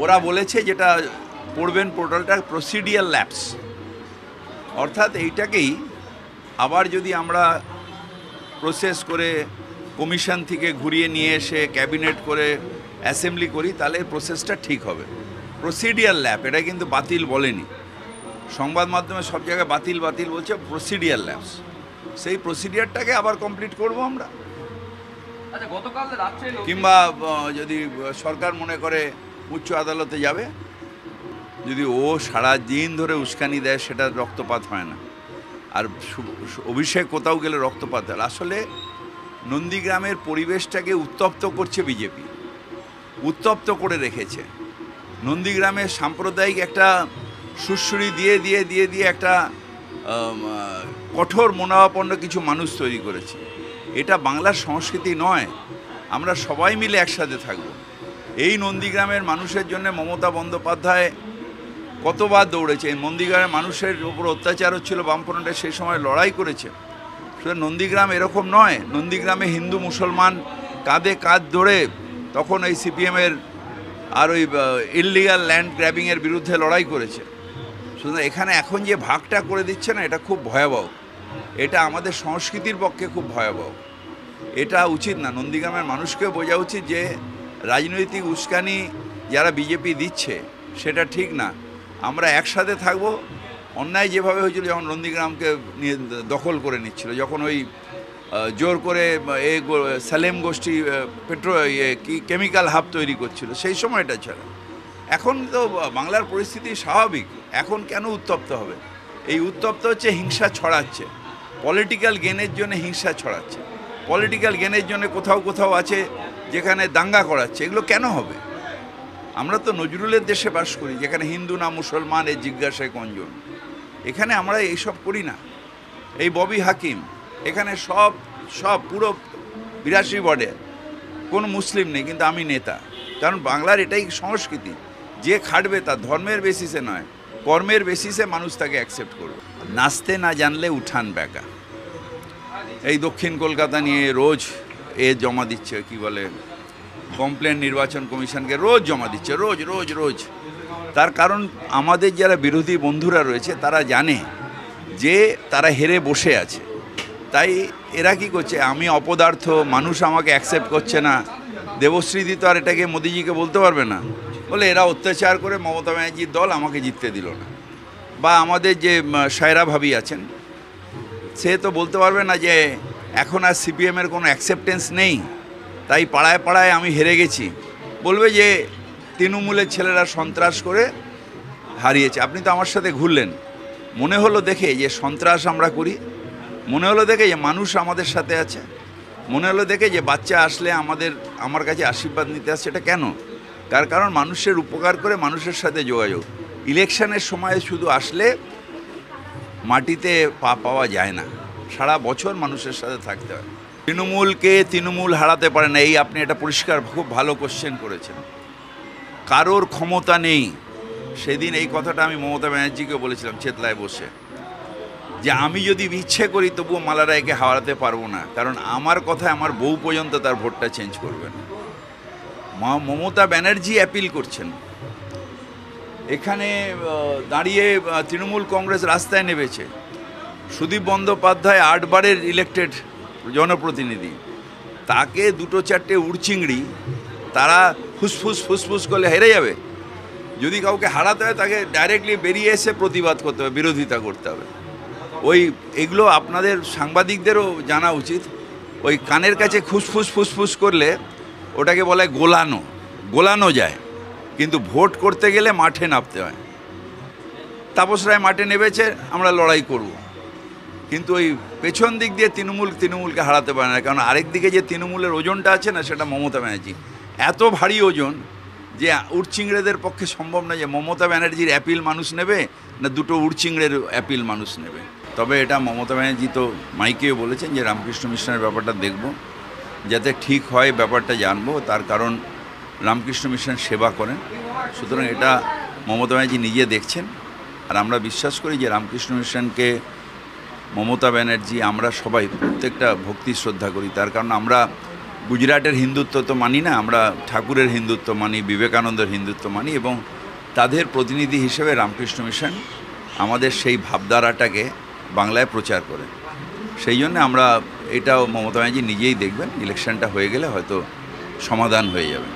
ওরা বলেছে যেটা পড়বেন পোর্টালটা প্রসিডিয়াল ল্যাপস, অর্থাৎ এইটাকেই আবার যদি আমরা প্রসেস করে কমিশন থেকে ঘুরিয়ে নিয়ে এসে ক্যাবিনেট করে অ্যাসেম্বলি করি তাহলে প্রসেসটা ঠিক হবে। প্রসিডিয়াল ল্যাপ, এটা কিন্তু বাতিল বলেনি, সংবাদ মাধ্যমে সব জায়গায় বাতিল বাতিল বলছে, প্রসিডিয়াল ল্যাপস। সেই প্রসিডিয়ারটাকে আবার কমপ্লিট করব আমরা। কিংবা যদি সরকার মনে করে উচ্চ আদালতে যাবে, যদি ও সারা দিন ধরে উস্কানি দেয় সেটা রক্তপাত হয় না। আর অভিষেক কোথাও গেলে রক্তপাত হয়। আসলে নন্দীগ্রামের পরিবেশটাকে উত্তপ্ত করছে বিজেপি, উত্তপ্ত করে রেখেছে। নন্দীগ্রামে সাম্প্রদায়িক একটা সুরসুরি দিয়ে দিয়ে দিয়ে দিয়ে একটা কঠোর মনোভাবাপন্ন কিছু মানুষ তৈরি করেছে। এটা বাংলার সংস্কৃতি নয়। আমরা সবাই মিলে একসাথে থাকব। এই নন্দীগ্রামের মানুষের জন্য মমতা বন্দ্যোপাধ্যায় কতবার দৌড়েছে। এই নন্দীগ্রামের মানুষের উপর অত্যাচার হচ্ছিল, বামফ্রন্টে সেই সময় লড়াই করেছে। শুধু নন্দীগ্রাম এরকম নয়, নন্দীগ্রামে হিন্দু মুসলমান কাঁধে কাঁধ ধরে তখন ওই সিপিএমের আর ওই ইললিগাল ল্যান্ড গ্র্যাবিংয়ের বিরুদ্ধে লড়াই করেছে। শুধু এখানে এখন যে ভাগটা করে দিচ্ছে না, এটা খুব ভয়াবহ। এটা আমাদের সংস্কৃতির পক্ষে খুব ভয়াবহ। এটা উচিত না। নন্দীগ্রামের মানুষকেও বোঝা উচিত যে রাজনৈতিক উস্কানি যারা বিজেপি দিচ্ছে সেটা ঠিক না। আমরা একসাথে থাকব। অন্যায় যেভাবে হয়েছিল, যখন নন্দীগ্রামকে নিয়ে দখল করে নিচ্ছিল, যখন ওই জোর করে এই সালেম গোষ্ঠী কেমিক্যাল হাব তৈরি করছিল, সেই সময়টা ছাড়া। এখন তো বাংলার পরিস্থিতি স্বাভাবিক। এখন কেন উত্তপ্ত হবে? এই উত্তপ্ত হচ্ছে হিংসা ছড়াচ্ছে, পলিটিক্যাল গেনের জন্য হিংসা ছড়াচ্ছে। পলিটিক্যাল গেনের জন্য কোথাও কোথাও আছে যেখানে দাঙ্গা করাচ্ছে। এগুলো কেন হবে? আমরা তো নজরুলের দেশে বাস করি, যেখানে হিন্দু না মুসলমান এর জিজ্ঞাসায় কোনজন। এখানে আমরা এইসব করি না। এই ববি হাকিম, এখানে সব সব পুরো 82 ওয়ার্ডে কোনো মুসলিম নেই, কিন্তু আমি নেতা। কারণ বাংলার এটাই সংস্কৃতি, যে খাটবে তার ধর্মের বেসিসে নয়, কর্মের বেসিসে মানুষ তাকে অ্যাকসেপ্ট করবে। নাচতে না জানলে উঠান বেকা। এই দক্ষিণ কলকাতা নিয়ে রোজ জমা দিচ্ছে, কি বলে, কমপ্লেন নির্বাচন কমিশনকে রোজ জমা দিচ্ছে, রোজ রোজ রোজ। তার কারণ আমাদের যারা বিরোধী বন্ধুরা রয়েছে তারা জানে যে তারা হেরে বসে আছে। তাই এরা কি করছে, আমি অপদার্থ, মানুষ আমাকে অ্যাকসেপ্ট করছে না। দেবশ্রীদি তো আর এটাকে মোদিজিকে বলতে পারবে না, বলে এরা অত্যাচার করে মমতা ব্যানার্জির দল আমাকে জিততে দিল না। বা আমাদের যে সায়রা ভাবি আছেন, সে তো বলতে পারবে না যে এখন আর সিপিএমের কোনো অ্যাকসেপ্টেন্স নেই, তাই পাড়ায় পাড়ায় আমি হেরে গেছি। বলবে যে তৃণমূলের ছেলেরা সন্ত্রাস করে হারিয়েছে। আপনি তো আমার সাথে ঘুরলেন, মনে হলো দেখে যে সন্ত্রাস আমরা করি? মনে হলো দেখে যে মানুষ আমাদের সাথে আছে? মনে হলো দেখে যে বাচ্চা আসলে আমার কাছে আশীর্বাদ নিতে আসছে? এটা কেন? কারণ মানুষের উপকার করে মানুষের সাথে যোগাযোগ। ইলেকশনের সময় শুধু আসলে মাটিতে পা পাওয়া যায় না, সারা বছর মানুষের সাথে থাকতে হয়। তৃণমূল হারাতে পারে না, এই আপনি এটা পরিষ্কার খুব ভালো কোশ্চেন করেছেন। কারোর ক্ষমতা নেই। সেদিন এই কথাটা আমি মমতা ব্যানার্জিকে বলেছিলাম চেতলায় বসে, যে আমি যদি ইচ্ছে করি তবুও মালা রায়কে হারাতে পারবো না, কারণ আমার কথায় আমার বউ পর্যন্ত তার ভোটটা চেঞ্জ করবে না। মমতা ব্যানার্জি অ্যাপিল করছেন। এখানে দাঁড়িয়ে তৃণমূল কংগ্রেস রাস্তায় নেমেছে। সুদীপ বন্দ্যোপাধ্যায় 8 বারের ইলেক্টেড জনপ্রতিনিধি, তাকে 2-4টে উড়চিংড়ি তারা ফুসফুস করলে হেরে যাবে। যদি কাউকে হারাতে হয় তাকে ডাইরেক্টলি বেরিয়ে এসে প্রতিবাদ করতে হবে, বিরোধিতা করতে হবে। এগুলো আপনাদের সাংবাদিকদেরও জানা উচিত। ওই কানের কাছে ফুসফুস করলে ওটাকে বলে গোলানো যায়, কিন্তু ভোট করতে গেলে মাঠে নামতে হয়। তাপস রায় মাঠে নেমেছে, আমরা লড়াই করব, কিন্তু ওই পেছন দিক দিয়ে তৃণমূলকে হারাতে পারে না। কারণ আরেক দিকে যে তৃণমূলের ওজনটা আছে না, সেটা মমতা ব্যানার্জি। এত ভারী ওজন যে উড়চিংড়েদের পক্ষে সম্ভব না যে মমতা ব্যানার্জির অ্যাপিল মানুষ নেবে না 2টো উড়চিংড়ের অ্যাপিল মানুষ নেবে। তবে এটা মমতা ব্যানার্জি তো মাইকেও বলেছেন যে রামকৃষ্ণ মিশনের ব্যাপারটা দেখব, যাতে ঠিক হয় ব্যাপারটা জানবো। তার কারণ রামকৃষ্ণ মিশন সেবা করেন, সুতরাং এটা মমতা ব্যানার্জি নিজে দেখছেন। আর আমরা বিশ্বাস করি যে রামকৃষ্ণ মিশনকে মমতা ব্যানার্জি, আমরা সবাই প্রত্যেকটা ভক্তি শ্রদ্ধা করি। তার কারণ আমরা গুজরাটের হিন্দুত্ব তো মানি না, আমরা ঠাকুরের হিন্দুত্ব মানি, বিবেকানন্দের হিন্দুত্ব মানি, এবং তাদের প্রতিনিধি হিসেবে রামকৃষ্ণ মিশন আমাদের সেই ভাবধারাটাকে বাংলায় প্রচার করে। সেই জন্য আমরা এটাও মমতা ব্যানার্জি নিজেই দেখবেন, ইলেকশনটা হয়ে গেলে হয়তো সমাধান হয়ে যাবে।